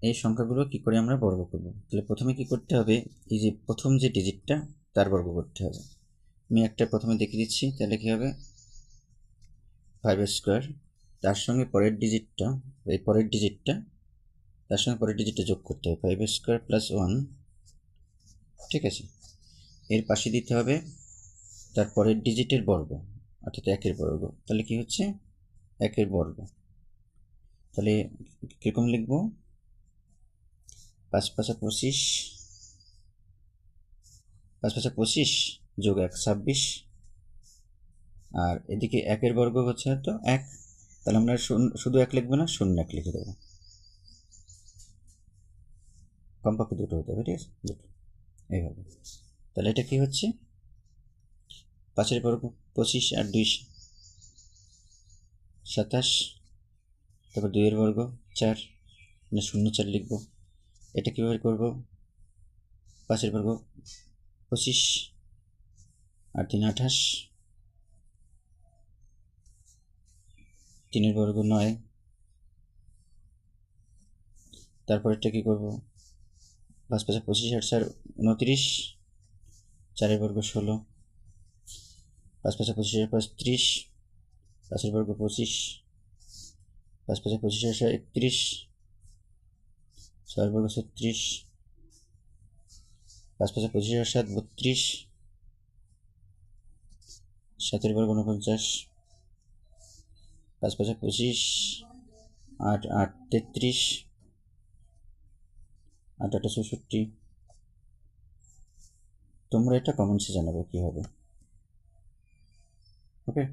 এই সংখ্যাগুলো কি করে আমরা বর্গ করব? তাহলে প্রথমে কি করতে হবে, এই যে প্রথম যে ডিজিটটা তার বর্গ করতে হবে। আমি একটা প্রথমে দেখিয়ে দিচ্ছি। তাহলে কি হবে, 5² তার সঙ্গে পরের ডিজিটটা, এই পরের ডিজিটটা তার সঙ্গে পরের ডিজিটটা যোগ করতে হবে, 5² + 1। ঠিক আছে, এর পাশে দিতে হবে তার পরের ডিজিটের বর্গ, অর্থাৎ 1-এর বর্গ। তাহলে কি হচ্ছে, 1-এর বর্গ। তাহলে কীরকম লিখব, 5 × 5 = 25, 5 × 5 = 25 যোগ 1 = 26। আর এদিকে 1-এর বর্গ হচ্ছে তো 1, তাহলে আমরা শুধু 1 লিখবো না, 0 লিখে দেবো। কমপক্ষে দুটো হতে হবে, ঠিক আছে, দুটো এইভাবে। তাহলে এটা কি হচ্ছে, 5-এর বর্গ 25 আর 2 27, তারপর 2-এর বর্গ 4, মানে 0 4 লিখবো। এটা কীভাবে করবো, 5-এর বর্গ 25 আর 3 28, 3-এর বর্গ 9, তারপরেরটা কী করবো, 5 × 5 = 25 আর 4 29, 4-এর বর্গ 16, 5 × 5 = 25 আর 5 30, 5-এর বর্গ 25, 5 × 5 = 25 আর 31, 6-এর বর্গ 36, 5 × 5 = 25 আর 7 32, 7-এর বর্গ 49, 5 × 5 = 25, 8 8 33, 8 8 64। তোমরা এটা কমেন্টসে জানাবে কী হবে। ওকে।